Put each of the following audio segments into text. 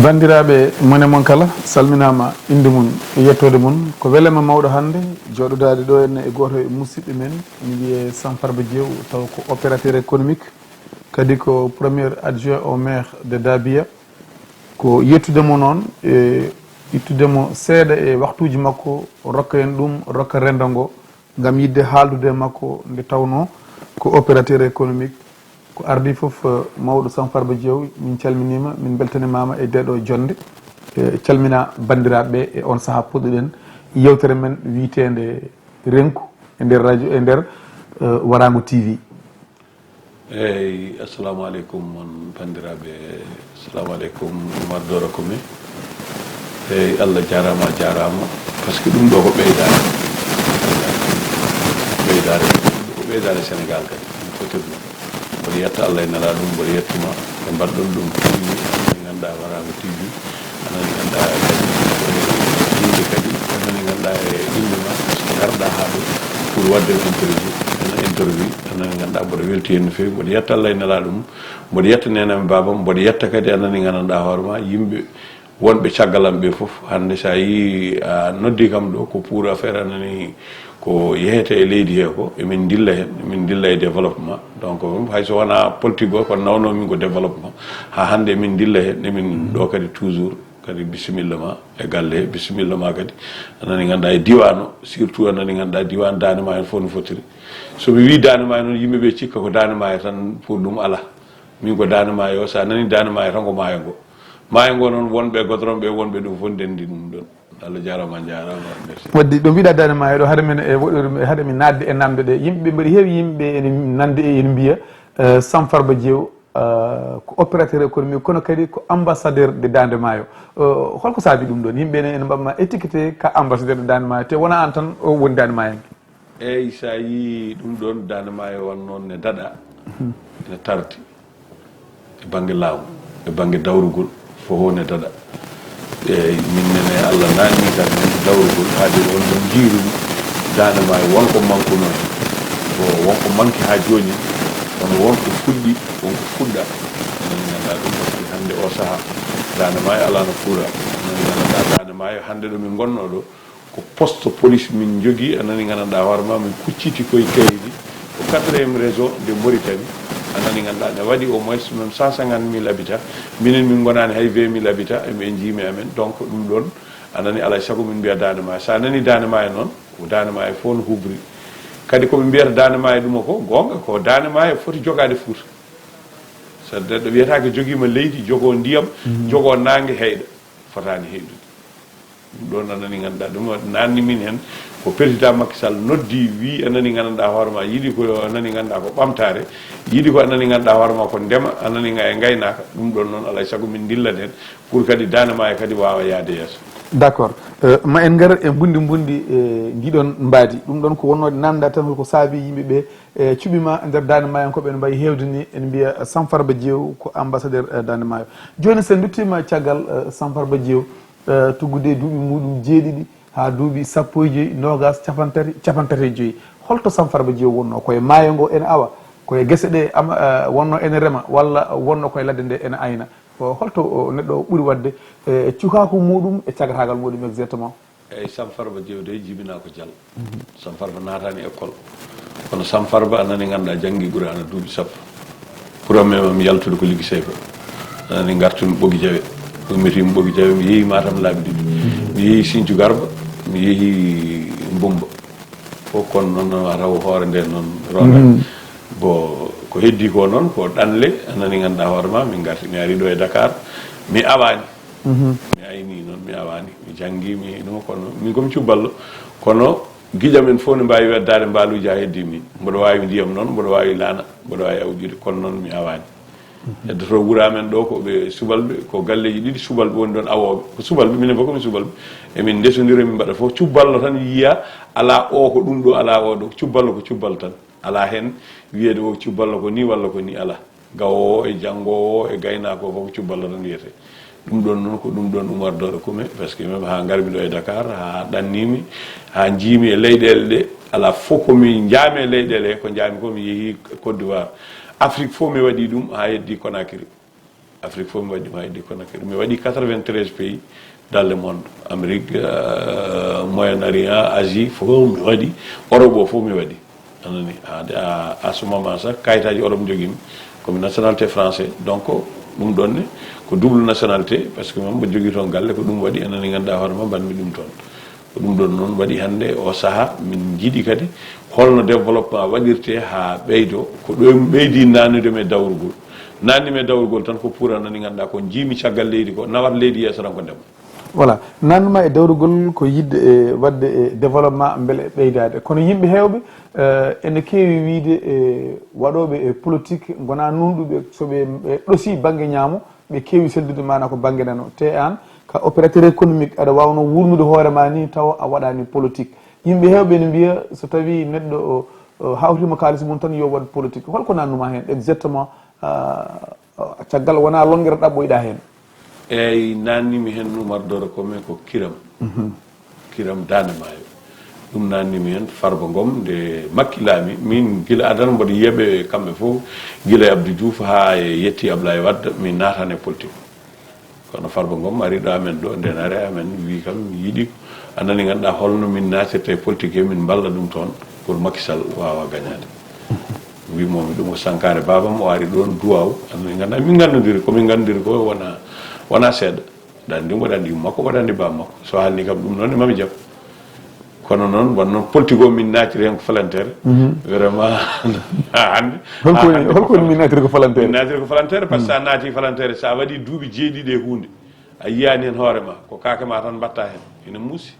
bandiraɓe mone mon kala salminama inde mum e yettode mum ko welema mawɗo hande joɗodade ɗo henne e goto e musidɓe men ene wiye Samba Farba Diew taw ko opérateur économique kadi ko premier adjoint au maire de Dabya ko yettudemo noon e ittudemo seeɗa e waktuji makko rokka en ɗum rokka renda ngo gam yidde haaldude makko nde tawno ko opérateur économique ko ardi foof mawɗo Samba Farba Diew min calminima min beltanimama e deɗo jonde calmina bandiraɓe e on saaha puɗɗoɗen yewtere men wiitede renku e nder radio e nder WARAANGO-TV. eyyi assalamu aleykum mon bandiraɓe, assalamu aleykum Oumar Dora Koumi. Eyyi Allah jarama par ce que ɗum ɗo ko ɓeydare Sénégal kadi ɗum fotir ɗum mboɗo yetta Allah e nela ɗum mboɗo yettuma ɓe mbaɗɗon ɗum TV anani ganduɗa WARAANGO-TV anani ganduɗa yimɓe kadi anani ganduɗa e inde ma garɗa ha ɗo pour wadde interview anani ganduɗa mboɗo welti hen no fewi mboɗo yetta Allah e nela ɗum mboɗo yetta nenami babam mboɗo yetta kadi anani ganduɗa hoorema yimɓe wonɓe caggalam ɓe foof hande sa yi a noddi kam ɗo ko pour affaire anani ko yehete e leydi he ko emin dilla hen emin dilla e développement donc hayso wona politique o kono nawno min ko développement ha hande emin dilla hen emin ɗo kadi toujours kadi bisimilla ma e galle he bisimilla ma kadi anani ganduɗa e diwan o surtout anani ganduɗa diwan Dande Maayo fof no fotiri somi wi Dande Maayo noon yimɓeɓe cikka ko Dande Maayo tan pour ɗum ala min ko Dande Maayo o sa nani Dande Maayo tan ko maayo ngo maayo ngo noon wonɓe godron ɓe wonɓe ɗum fof ndendi ɗum ɗon. Allah jarama jarama merci waddi ɗo mbiɗa Dande Maayo ɗo haade men e woɗɗori haade min nadde e namde ɗe yimɓeɓe mbaɗi heewi yimɓe ene nande e ene mbiya Samba Farba Diew ko opérateur économique kono kadi ko ambassadeur de Dande Maayo holko saabi ɗum ɗon yimɓe ene mbaɗma étiqueté ka ambassadeur de Dande Maayo te wona an tan o woni Dande Maayo eyyi sa yi ɗum ɗon Dande Maayo wan noon ne daɗa ene tardi e banggue laamu e banggue dawrugol fof ne daɗa eyyi min nene Allah nanni tan men dawrugol haade on ɗon jiiruɗi Dande Maayo wonko manqueno hen bo wonko manque ha joni kono wonko fuɗɗi wonko fuɗɗa anani ganduɗa ɗum par ce que hande o saaha Dande Maayo ala no fuura anani ganduɗa Dande Maayo hande ɗo min gonno ɗo ko poste police min jogui anani ganduɗa hoorema min kucciti koye kayidi ko 4e région de Mauritanie anani ganduɗa ne waɗi au moins même 150 000 habitants minen min gonani hay 20 000 habitants eɓe jiimi amen donc ɗum ɗon anani alay saago min mbiya Dande Maayo sa nani Dande Maayo noon ko Dande Maayo fof no hubri kadi koɓe mbiyata Dande Maayo ɗuma ko gonga ko Dande Maayo foti jogade Fouta so ɗo wiyata ko joguima leydi jogo ndiyam jogo nangue heyɗa fotani heydude ɗum ɗon anani ganduɗa ɗum nanni min hen ko président Macky Sall noddi wi anani ganduɗa hoorema yiiɗi ko anani ganduɗa ko ɓamtare yiiɗi ko anani ganduɗa hoorema ko ndema anani e gaynaka ɗum ɗon noon alay saago min dillat hen pour kadi Dande Maayo kadi wawa yaade yesso. d' accord ma en garat e bundi e ndiɗon mbaadi ɗum ɗon ko wonnode namda tan ko saabi yimɓeɓe e cuɓima nder Dande Maayo ko ɓen mbayi hewde ni en mbiya Samba Farba Diew ko ambassadeur Dande Maayo joni sen duttima caggal Samba Farba Diew tuggude duuɓi muɗum jeeɗiɗi ha duuɓi sappo e joyyi nogas capantati e joyyi holto Samba Farba Diew wonno koye maayo ngo ene awa koye guese ɗe wonno ene rema walla wonno koye ladde nde ene ayna holto neɗɗo ɓuuri wadde e cukaku muɗum e cagatagal muɗum exactement. eyyi Samba Farba Diew de jibina ko Dial Samba Farba natani école kono Samba Farba anani ganduɗa janggi ɓuuri ana duuɓi sappo premier mam yaltude ko liggi seyfa anani gartumi Ɓogi Jawe ummitimi Ɓogi Jawe mi yeehi Matam laabi ɗiɗi mi yeehi Sinthiou Garba mi yeehi Mbumba fof kono noon raw hoore nde noon ronga bo ko heddi ko noon ko ɗanle anani ganduɗa hoorema min garti mi ari ɗo e Dakar mi awani mi ayni noon mi awani mi janggi mi ɗum kono min komi cubballo kono guiƴamen fof ne mbawi weddade mbaluji ha heddi min mboɗo wawi ndiyam noon mboɗo wawi laana mboɗo wawi awjude kono noon mi awani heddoto wuuramen ɗo ko ɓe subalɓe ko galleji ɗiɗi subalɓe woni ɗon awoɓe ko subalɓe minen fof komi subalɓe emin ndesodira min mbaɗa fof cubballo tan yiiya ala o ko ɗum ɗo ala o ɗo cubballo ko cubballo tan ala hen wiyede o cubballo ko ni walla ko ni ala gawowo e janggowo e gaynako fof cubballo tan wiyete ɗum ɗon noon ko ɗum ɗon Oumar Dora Koumi par ce que même ha garmi ɗo e Dakar ha ɗannimi ha jiimi e leyɗele ɗe ala fof komi jaami e leyɗele he ko jaami ko mi yeehi Côte d'Ivoire Afrique fof mi waɗi ɗum ha heddi Conakry Afrique fof mi waɗi ɗum haydi Conakry mi waɗi 93 pays dans le monde Amérique Moyen-Orient Asie fof mi waɗi Europe o fof mi waɗi anani à ce moment ça kayitaji Europe joguimi komi nationalité français donc ɗum ɗon ne ko double nationalité par ce que mom mbo jogui toon galle ko ɗum waɗi anani ganduɗa hoorema mbanmi ɗum toon ko ɗum ɗon noon waɗi hannde o saaha min jiiɗi kadi holno développement waɗirte ha ɓeydo ko ɗo ɓeydi nannude e dawrugol nannimi e dawrugol tan ko pour anani ganduɗa ko jiimi caggal leydi ko nawat leydi yeeso tan ko ndema voilà nannuma e dawrugol ko yidde e wadde e développement beele ɓeydade kono yimɓe heewɓe ene keewi wiide e waɗoɓe e politique gona nunɗuɓe soɓe ɗosi banggue ñaamo ɓe keewi seldude mana ko banggue nano te an ka opérateur économique aɗa wawno wurnude hoorema ni taw a waɗani politique yimɓe heewɓe ne mbiya so tawi neɗɗo hawtima kalis mum tan yo waɗ politique holko nannuma hen exactement caggal wona longere ɗaɓɓoyɗa hen eyyi nannimi hen Oumar Doro komin ko kiram Dande Maayo ɗum nannimi hen Farba Ngom nde makkilaami min gila adana mboɗo yiyaɓe kamɓe fof gila e Abdou Diouf ha e yetti Ablaye Wade min natani e politique kono Farba Ngom ari ɗo amen ɗo nden ari amen wi kam mi yiiɗi anani ganduɗa holno min natirte e politique min balla ɗum toon pour Macky Sall wawa gagnade wimomi ɗum ko sankare babam o ari ɗon duwaw anani ganduɗa min gandodiri komin gandodiri ko wona seeɗa ɗandi waɗandi makko waɗandi bam makko so haalni kam ɗum noon mami jaam kono noon won noon politique o min natiri hen ko falantere vraiment hande holkoni min natiri ko falantere min natiri ko falantere par ce que sa naati falantere sa waɗi duuɓi jeeɗiɗi e hunde a yiyani hen hoorema ko kake ma tan mbatta hen ina muusi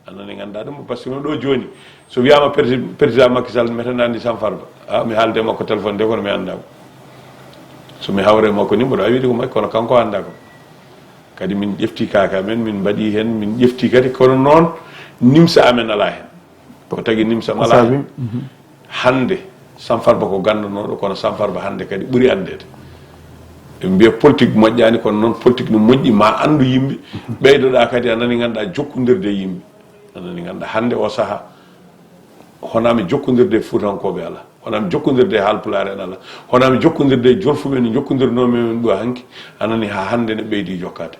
annani ganduɗa ɗum par ce que ɗo joni so wiyama président Macky Sall metana andi Samba Farba mi haalde makko téléphone de kono mi anda ko somi hawre makko ni mboɗo wiide ko makko kono kanko anda ko kadi min ƴefti kaka amen min mbaɗi hen min ƴefti kadi kono noon nimsa amen ala hen ko tagui nimsa ala hen hande Samba Farba ko gandunoɗo kono Samba Farba hande kadi ɓuuri andede ɓe mbiya politique moƴƴani kono noon politique no moƴƴi ma andu yimɓe ɓeydoɗa kadi anani ganduɗa jokkodirde e yimɓe anani ganduɗa hande o saaha honami jokkodirde e fuutankoɓe ala honami jokkodirde e haalpulaar en ala honami jokkodirde e jolfuɓe no jokkodirnomi men ɗo hanki anani ha hande ne ɓeydi jokkade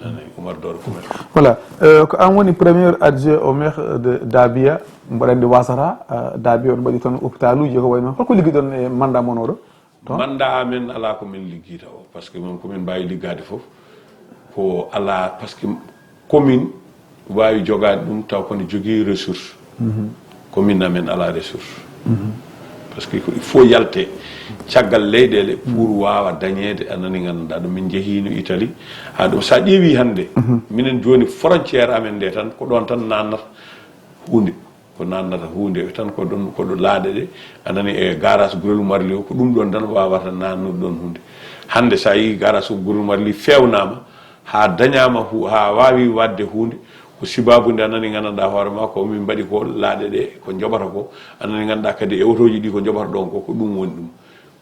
anani Oumar Doro Koumel voilà ko an woni premier adjoint au maire de Dabya mboɗandi wasata Dabya on mbaɗi toon hôpital uji ko way noon holko ligguiɗon e mandat mon oɗo mandat amen ala komin ligguita o par ce que min komin mbawi liggade foof ko ala par ce que commune wawi jogade ɗum taw kono jogui ressource commune amen ala ressource par ce que il faut yalte caggal leyɗele pour wawa dañede anani ganduɗa ɗum min jeehino Italie ha ɗum sa ƴeewi hande minen joni frontiére amen nde tan ko ɗon tan nannata hunde ko nannata hunde tan ko ɗo laaɗe ɗe anani e garage Gurel Marli o ko ɗum ɗon tan wawata nannude ɗon hunde hande sa yi garage Gurel Marli fewnama ha dañama ha wawi wadde hunde ko sibabude anani gandanɗa hoorema ko min mbaɗi ko laaɗe ɗe ko joɓata ko anani ganduɗa kadi e otoji ɗi ko joɓata ɗon ko ɗum woni ɗum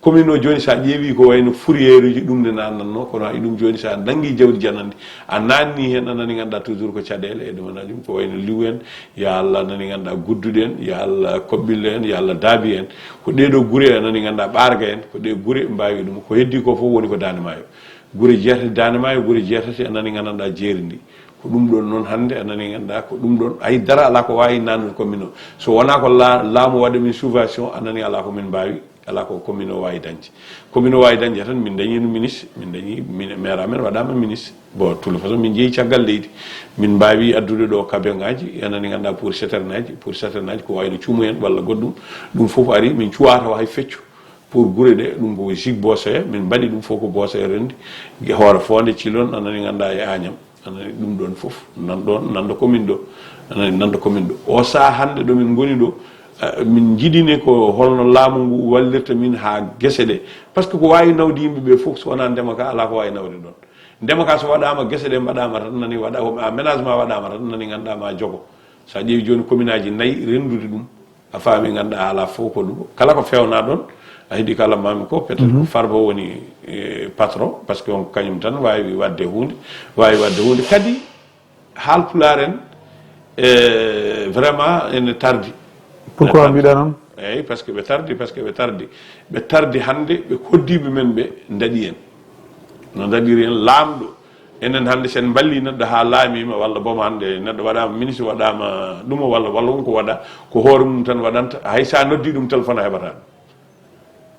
commune o joni sa ƴeewi ko wayno fourriére uji ɗum nde nannanno kono hay ɗum joni sa nangui jawdi janandi a nanni hen anani ganduɗa toujours ko caɗele e ɗumana ɗum ko wayno liw en ya Allah anani ganduɗa gudduɗe en ya Allah koɓɓille en ya Allah daabi en ko ɗeɗo guure anani ganduɗa ɓarga en ko ɗe guure mbawi ɗum ko heddi ko foof woni ko Dande Maayo guure jeetati Dande Maayo guure jeetati anani gandanɗa jeeri ndi ko ɗum ɗon noon hande anani ganduɗa ko ɗum ɗon hay dara ala ko wawi nannude commune o so wona ko laamu waɗa min subvention anani ala ko min mbawi ala ko commune o wawi dañde commune o wawi dañde tan min dañino ministre min dañi maire amen waɗama ministre bon toute façon min jeeyi caggal leydi min mbawi addude ɗo kabe ngaji anani ganduɗa pour citernaji ko wayno cuumu en walla goɗɗum ɗum foof ari min cuwata hay feccu pour guure ɗe ɗum ko jig bosoya min mbaɗi ɗum fof ko bosoya rendi hoore fonde cilon anani ganduɗa e Agnam anani ɗum ɗon foof nando commune ɗo anani nando commune ɗo o saaha hande ɗo min goni ɗo min jiɗini ko holno laamu ngu wallirta min ha guese ɗe par ce que ko wawi nawde yimɓeɓe foof so wona ndema ka ala ko wawi nawde ɗon ndema ka so waɗama guese ɗe mbaɗama tan nani waɗa aménagement waɗama tan nani ganduɗa ma jogo sa ƴeewi joni commune aji 4 rendude ɗum a faami ganduɗa ala fof ko ɗum kala ko fewna ɗon a heeɗi kala mami ko peut être ko Farba woni patron par ce que on kañum tan wawi wadde hunde kadi haalpulaar en vraiment ene tardi pourquoi mbiɗa noon eyyi par ce que ɓe tardi ɓe tardi hande ɓe koddiɓe men ɓe daɗi en no daɗiri en laamɗo enen hannde sen balli neɗɗo ha laamima walla boom hannde neɗɗo waɗama ministre waɗama ɗuma walla wonko waɗa ko hoore mum tan waɗanta hay sa noddi ɗum téléphone a heɓata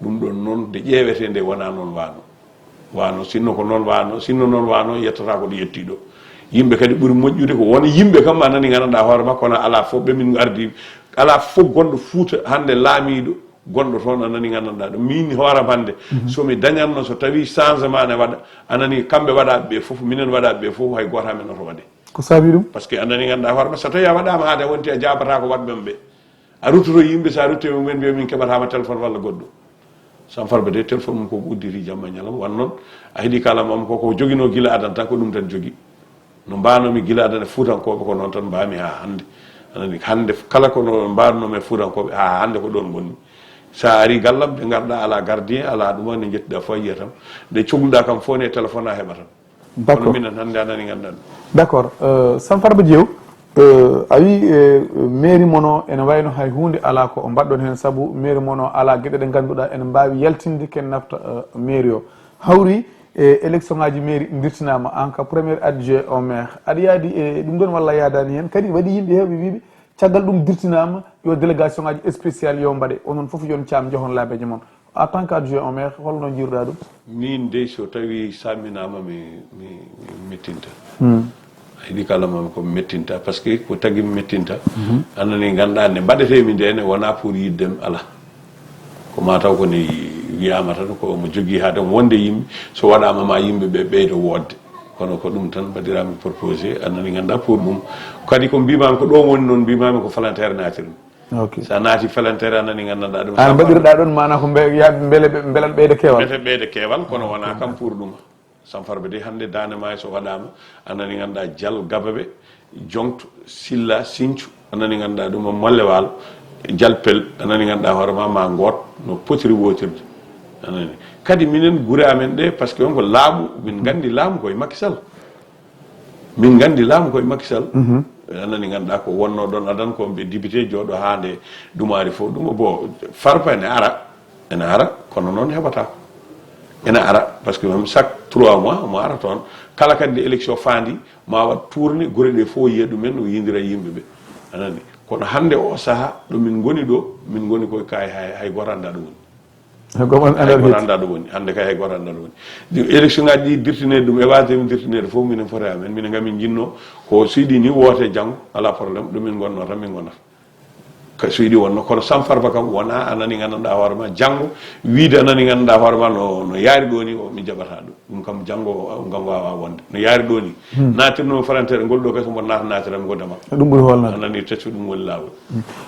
ɗum ɗon noon nde ƴeewete nde wona noon wano sinno ko noon wano sinno noon wano yettata ko ɗo yetti ɗo yimɓe kadi ɓuuri moƴƴude ko wona yimɓe kam anani gandanɗa hoore makko kono ala fof ɓe min ardi ala fof gonɗo Fouta hannde laamiɗo gonɗo toon anani gandanɗa ɗo min hooram hannde somi dañatno so tawi changement ne waɗa anani kamɓe waɗaɓe ɓe fof minen waɗaɓe ɓe fof hay goto amen oto waɗe ko saabi ɗum par ce que anani gandanɗa hoorema so tawi a waɗama haade a wonti a jabata ko waɗɓema ɓe a ruttoto yimɓe sa rutti mumen mbiya min keɓatama téléphone walla goɗɗo Samba Farba de téléphone mum koko udditi jamma ñalam wan noon a heeɗi kala mam koko joguino guila adan tan ko ɗum tan jogui no mbanomi guila adan e fuutankoɓe ko noon tan mbami ha hannde anani hannde kala kono mbannomi e fuutankoɓe ha hannde ko ɗon gonni sa ari gallam ɓe garɗa ala gardien ala ɗuma ne jettiɗa fo yiya tan nde cohluɗa kam fof ne téléphone a heɓatan kono minen hannde anani ganduɗa d' accord Samba Farba Diew a wi mairie mono ene wayno hay hunde ala ko mbaɗɗon hen saabu mairie mono ala gueɗe ɗe ganduɗa ene mbawi yaltinde ken nafta mairie o hawri élection ngaji mairie dirtinama en cas premier adjoint au maire aɗa yaadi e ɗum ɗon walla yadani hen kadi waɗi yimɓe hewɓe wiɓe caggal ɗum dirtinama yo délégation ngaji spécial yo mbaɗe onon foof yon caam jehon laabeje moon en tant que adjoint au maire holno jiruɗa ɗum min de so tawi samminama mi mettinta heeɗi kala mami komi mettinta par ce que ko tagui mi mettinta annani ganduɗa nde mbaɗetemi ndene wona pour yiddem ala ko mataw kone wiyama tan ko mo jogui haade wonde yimɓe so waɗama ma yimɓeɓe ɓeydo wodde kono ko ɗum tan mbaɗirami proposé annani ganduɗa pour ɗum kadi ko mbimami ko ɗo woni noon mbimami ko volontaire natirmi sa naati volontaire annani gandanɗa ɗum an mbaɗirɗa ɗon mana ko beele beelan ɓeyde kewal ɓete ɓeyde kewal kono wona kam pour ɗum Samba Farba de hannde Dande Maayo so waɗama annani ganduɗa Dial Gabaɓe Jonkto Silla Sinthiou annani ganduɗa ɗum Molle Walo Dialpel annani ganduɗa hoorema ma goot no potiri wotirde anani kadi minen guure amen ɗe par ce que on ko laamu min gandi laamu koye Macky Sall min gandi laamu koye Macky Sall annani ganduɗa ko wonno ɗon adan ko ɓe député jooɗo ha nde ɗumari fof ɗum bo Farba ene ara kono noon heɓata ko ene ara par ce que même chaque 3 mois mo ara toon kala kadi nde élection fandi ma wat tourné guure ɗe fof yiya ɗumen o yidira yimɓeɓe anani kono hannde o saaha ɗo min goni ɗo min goni koye kay hay goto anda ɗo woni hay goto anda ɗo woni hannde kay hay goto anda ɗo woni élection ngaji ɗi dirtinede ɗum e wasdemi dirtinede fof minen foti amen minen gamin jinno ko siɗi ni woote janggo ala probléme ɗo min gonno tan min gonata so yiɗi wonno kono Samba Farba kam wona anani gandanɗa hoorema janggo wiide anani gandanɗa hoorema no yaari ɗo ni o mi jaɓata ɗum kam janggo ngam wawa wonde no yaari ɗo ni natirnomi volontaire ngol ɗo kay so mboɗo natirami godema ɗum ɓuuri holnade anani tacci ɗum woni lawol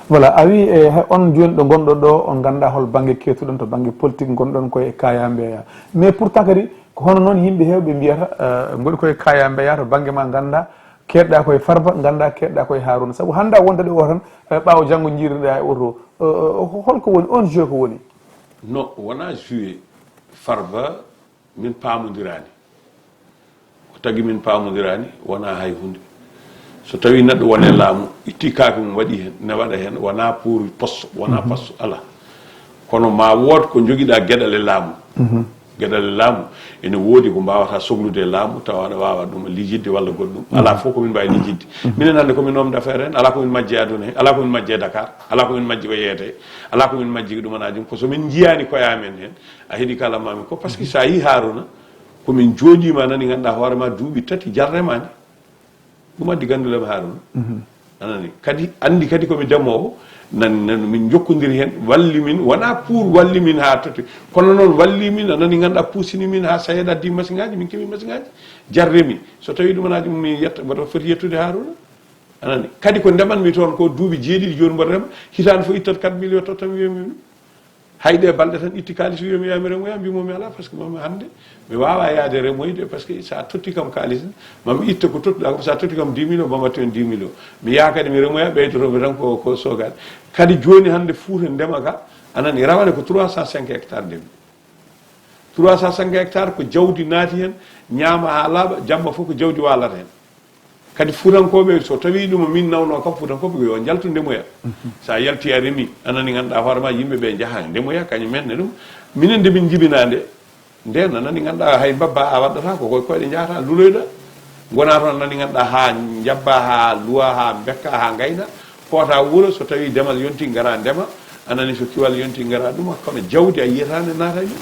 voilà a wi on joni ɗo gonɗo ɗo on ganda hol banggue kettuɗon to banggue politique gonɗon koye kaya mbeya mais pourtant kadi ko hono noon yimɓe hewɓe mbiyata goɗi koye kaya mbeya to banggue ma ganda keɗɗa koye Farba ganda keɗɗa koye Harouna saabu hannda wonde ɗo o tan ɓaawo janggo jiiruɗa e oto holko woni on jeu ko woni non wona joué Farba min pamodirani ko tagui min pamodirani wona hay hunde so tawi neɗɗo wone laamu itti kaake mum waɗi hen ne waɗa hen wona pour poste wona poste ala kono ma wood ko joguiɗa gueɗal e laamu gueɗal e laamu ene woodi ko mbawata sohlude e laamu tawa aɗa wawa ɗum lijidde walla goɗɗum ala fof komin mbawi lijidde minen hannde komin homme d' affaire en ala komin majje aduna hen ala komin majje Dakar ala komin majji ko yeete ala komin majji ko ɗumanaji ko somin jiyani koyamen hen a heeɗi kala mami ko par ce que sa yi Harouna komin jooɗima nani ganduɗa hoorema duuɓi 3 jarremani ɗum addi gandulema Harouna anani kadi andi kadi komi demowo nan min jokkodiri hen walli min wona pour walli min ha toti kono noon walli min anani ganduɗa puusini min ha sayeɗa addi machine ngaji min keeɓi machine ngaji jarremi so tawi ɗumanaji mi yetta mboɗo foti yettude Harouna anani kadi ko ndemanmi toon ko duuɓi jeeɗiɗi joni mboɗo rema hitande fof ittat 4 millions tottam wiyami ɗum hayɗe balɗe tan itti kalis wiyami yami remoya mbimomi ala par ce que mami hannde mi wawa yaade remoyde par ce que sa totti kam kalis mami itta ko tottuɗa ko sa totti kam 10 millions mami watti on 10 millions mi yaha kadi mi remoya ɓeydotomi tan ko sogade kadi joni hannde Fouta ndema ka anani rawane ko 305 hectares ndemi 305 hectares ko jawdi naati hen ñaama ha laaɓa jamma fof ko jawdi walata hen kadi fuutankoɓe so tawi ɗum min nawno kam fuutankoɓe ko yo jaltu ndemoya sa yalti a remi anani ganduɗa hoorema yimɓeɓe jaaha ndemoya kañum men ne ɗum minen nde min jibinande nden anani ganduɗa hay babba a waɗata ko koye koyɗe jahata luloyɗa gona toon anani ganduɗa ha jabba ha luwa ha bekka ha gayna koota wuuro so tawi demal yonti gara ndema anani so kiwal yonti gara ɗuma kono jawdi a yiyatande naatay ɗum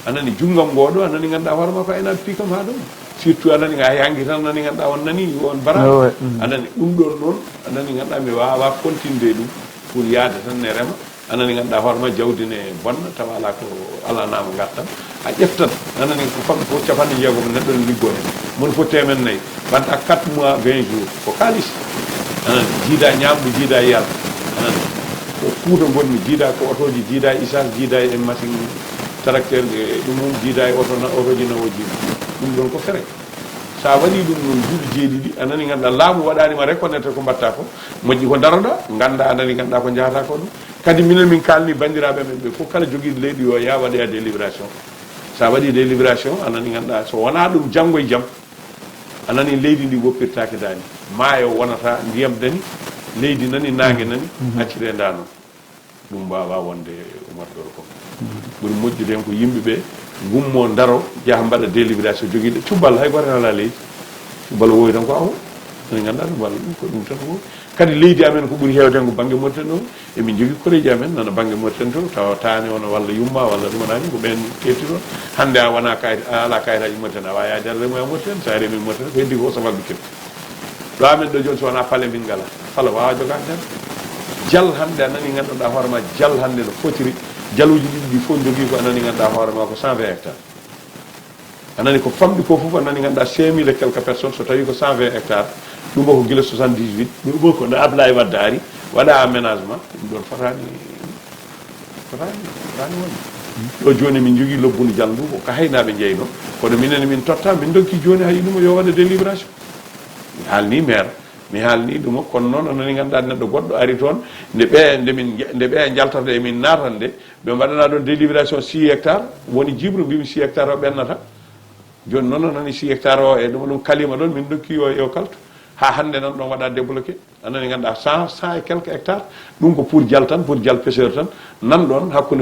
anani junggam ngoɗo anani ganduɗa hoorema ko aynaɓe piikam ha ɗum surtout anani ga hangi tan anani ganduɗa on nani on bara anani ɗum ɗon noon anani ganduɗa mi wawa continde ɗum pour yaade tan ne rema anani ganduɗa hoorema jawdi ne bonna tawa ala ko ala nama gartam a ƴeftat anani ko famɗe fof capanɗe jeegom neɗɗo ne liggo hen mon fo temen nayyi banta 4 mois 20 jours ko kalis anani jiida ñamdu jiida yiyal anani ko Fouta gonmi jiida ko otoji jiida essence jiida e machine tracteur ɗum jiida e otoji nawoji ɗum ɗon ko fere sa waɗi ɗum noon duuɓi jeeɗiɗi anani ganduɗa laamu waɗanima reconnaître ko mbatta ko moƴƴi ko daroɗa ganda anani ganduɗa ko jahata ko ɗum kadi minen min kalni bandiraɓe men ɓe fof kala joguiɗo leydi yo ya waɗe a délibération sa waɗi délibération anani ganduɗa so wona ɗum janggo e jaam anani leydi ndi woppirtake dani maayo wonata ndiyam dani leydi nani nangue nani accire nda noon ɗum mbawa wonde umatɗo ko ɓuuri moƴƴude hen ko yimɓeɓe gummo daro jaaha mbaɗa délibération joguiɗo cubbal hay goto ala leydi cubbal wowi tan ko awo ene ganduɗa cubbal ɗum ko ɗum tan wowi kadi leydi amen ko ɓuuri hewde hen ko banggue Mauritanie o emin jogui koreji amen nana banggue Mauritanie to tawa tani ono walla yumma walla ɗumanani ko ɓen ketti toon hande a wona kayit a ala kayitaji Mauritanie a wawi yaade remo e Mauritanie sa reemi Mauritanie ko heddi ko sabalɓe ketti ɗo amen ɗo joni so wona paale min ngala fala wawa jogade tan jal hande anani ganduɗa hoorema jal hande no fotiri jaluji ɗiɗi ɗi fof jogui ko anani ganduɗa hoorema ko 120 hectares anani ko famɗi ko foof anani ganduɗa 5000 et quelques personnes so tawi ko 120 hectares ɗum ko guila 78 ɗum ko no Ablaye Wade ari waɗa aménagement ɗum ɗon fotani wonde ɗo joni min jogui lobbunu jal ndu ko haynaɓe jeyno kono minen min totta min dokki joni hay ɗum yo waɗa délibération mi haalni maire mi haalni ɗum kono noon anani ganduɗa neɗɗo goɗɗo ari toon nde ɓe jaltata e min natande ɓe mbaɗana ɗon délibération 6 hectares woni jibru mbimi 6 hectares o ɓennata joni noon anani 6 hectares o e ɗum kalima ɗon min dokki yo kalto ha hande nan ɗon waɗa débloqué anani ganduɗa 100 et quelques hectares ɗum ko pour jal tan pour jal pêcheur tan nan ɗon hakkude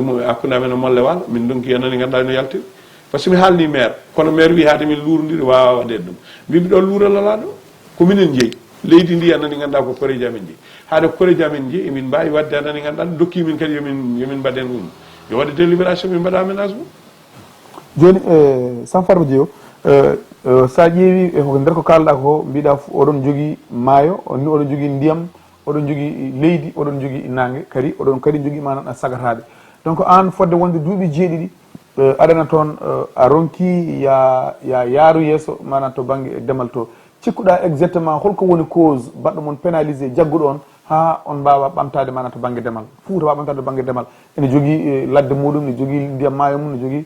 amen e molle walo min donki anani ganduɗa no yaltiri par ce que mi haalni maire kono maire wi haade min luurodiri wawa waɗede ɗum mbimi ɗon luural ala ɗo ko minen jeeyi leydi ndi anani ganduɗa ko koreji amen jeeyi haade ko koreji amen jeeyi emin mbawi wadde anani ganduɗa dokki min kadi yomin mbaɗen ɗum yo waɗe délibération min mbaɗa aménagement joni Samba Farba Diew sa ƴeewi ko nder ko kalɗa ko mbiɗa oɗon jogui maayo ni oɗon jogui ndiyam oɗon jogui leydi oɗon jogui nangue kadi oɗon kadi jogui manan sagataɓe donc an fodde wonde duuɓi jeeɗiɗi aɗana toon a ronki ya yaaru yesso manan to banggue demal to cikkuɗa exactement holko woni cause baɗɗo mon pénalisé jagguɗo on ha on mbawa ɓamtade manan to banggue demal Fouta wawa ɓamtade to banggue demal ene jogui ladde muɗum ne jogui ndiyam maayo mum ne jogui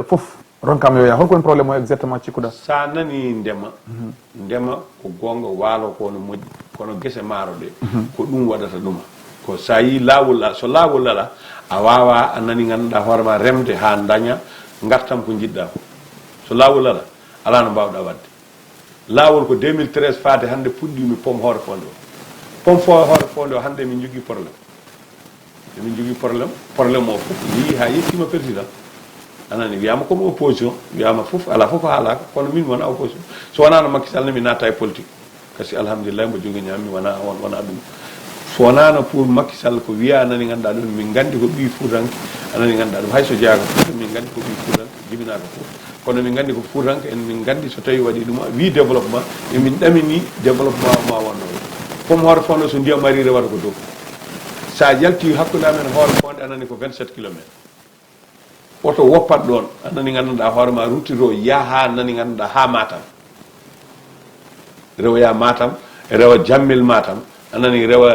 foof ronkam yo ya holko woni probléme o exactement cikkuɗa sa nani ndema ko gonga waalo ko no moƴƴi kono guese maaro ɗe ko ɗum waɗata ɗuma ko sa yi so laawol ala a wawa a nani ganduɗa hoorema remde ha daña gartam ko jiɗɗa ko so laawol ala ala no mbawɗa wadde laawol ko 2013 faade hande puɗɗimi pom hoore fonde o hoore fonde o hande min jogui probléme o fof yeehi ha yettima président anani wiyama comme opposition wiyama fof ala fof haalaka kono min wona opposition so wonano Macky Sall mi natta e politique kasi alhamdulillah mbo jogui ñami wona ɗum so wonano pour Macky Sall ko wiya anani ganduɗa ɗum min gandi ko ɓi Foutanke anani ganduɗa ɗum hayso jeeyaka Fouta min gandi ko ɓi Foutanke jibinaka fof kono min gandi ko Foutanke en min gandi so tawi waɗi ɗum wi développement emin ɗamini développement ma wonno comme hoore fonde so ndiyam ari rewata ko dow sa jalti hakkude amen hoore fonde anani ko 27 kilométres oto woppat ɗon anani ganduɗa hoorema ruttito yaha nani ganduɗa ha Matam rewoya Matam rewa Jammel Matam anani rewa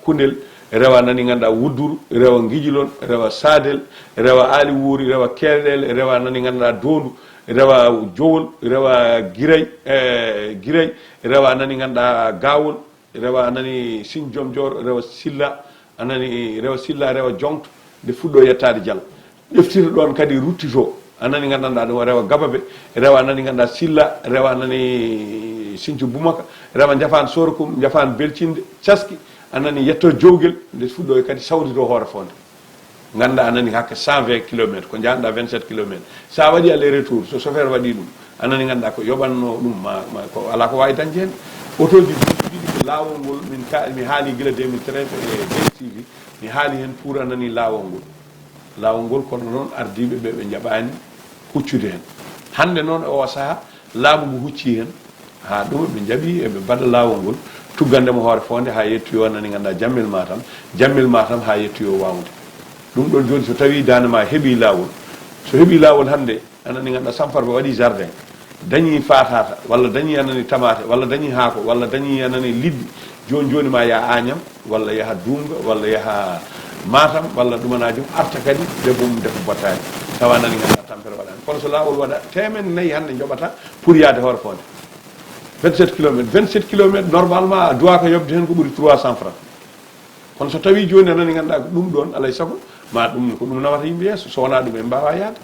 Kundel rewa nani ganduɗa Wudduru rewa Guijilon rewa Sadel rewa Ali Wuuri rewa Kelɗel rewa nani ganduɗa Dondu rewa Jowol rewa Guiray rewa nani ganduɗa Gawol rewa anani Sine Diomdior rewa Silla anani rewa Silla rewa Jonkto nde fuɗɗo yettade Dial ƴeftira ɗon kadi ruttito anani gandanɗa ɗum rewa Gababe rewa anani ganduɗa Silla rewa anani Sinthiou Boumaka rewa jafan Sorokum jafan Belcinde Caski anani yetto Jowguel nde fuɗɗo kadi sawdito hoore fonde ganda anani hakke 120 km ko janda 27 km sa waɗi aller retour so chauffeur waɗi ɗum anani ganda ko yoɓanno ɗum ma ko ala ko wawi dañde hen autoji ɗiɗi lawol ngol mi haali guila 2013 e DTV mi haali hen pour anani lawol ngol kono noon ardiɓe ɓe jaɓani huccude hen hande noon o saaha laamu ngu hucci hen ha ɗum ɓe jaaɓi eɓe mbaɗa lawol ngol tuggandemo hoore fonde ha yettoyo nani ganda jammel matam ha yettoyo wawde ɗum ɗon joni so tawi danema heeɓi lawol so heeɓi lawol hande anani ganda Samba Farba waɗi jardin dañi fatata walla dañi anani tamate walla dañi haako walla dañi anani liɗɗi joni ma yaha Agnam walla yaha Dunga walla yaha Matam walla ɗumanaji arta kadi defum battani tawa nani ganda tampere waɗani kono so lawol waɗa temen nayyi hande joɓata pour yaade hoore fonde 27 km normalement duwa ko yobde hen ko ɓuuri 300 francs kono so tawi joni anani ganduɗa ko ɗum ɗon alay saago ma ɗum ko ɗum nawata yimɓe yeeso so wona ɗum en mbawa yaade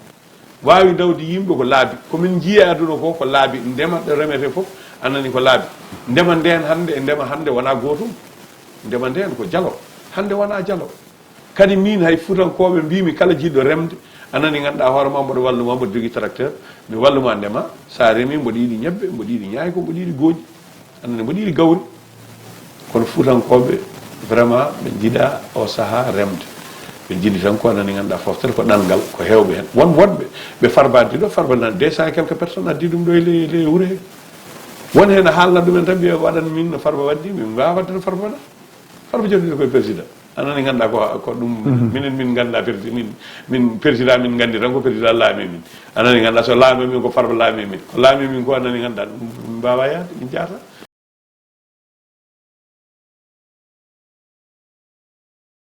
wawi dawde yimɓe ko laabi komin jiiya aduna ko laabi ndema ɗo remete foof anani ko laabi ndema nden hande e ndema hande wona gotum ndema nden ko jalo hande wona jalo kadi min hay futankoɓe mbimi kala jiɗɗo remde anani ganduɗa hoorema mboɗo walluma mboɗo jogui tracteur mi walluma ndema sa remi mboɗo yiiɗi ñebbe mboɗo yiiɗi ñayko mboɗo yiiɗi gooƴi anani mboɗo yiiɗi gawri kono futankoɓe vraiment ɓe jiiɗa o saaha remde ɓe jiiɗi tan ko anani ganduɗa foftere ko ɗanngal ko hewɓe hen wonɓe ɓe Farba Diew ɗo Farba nan 200 et quelques personnes addi ɗum ɗo le wuuro he won hen haalna ɗumen tan ɓe waɗan min no Farba waddi min mbawa wadde no Farba waɗa Farba joni koye président anani ganduɗa ko ɗum minen min ganduɗa min président min gandi tan ko président laami min anani ganduɗa so laami min ko Farba laami min ko laami min ko anani ganduɗa ɗum mbawa yaade min jaata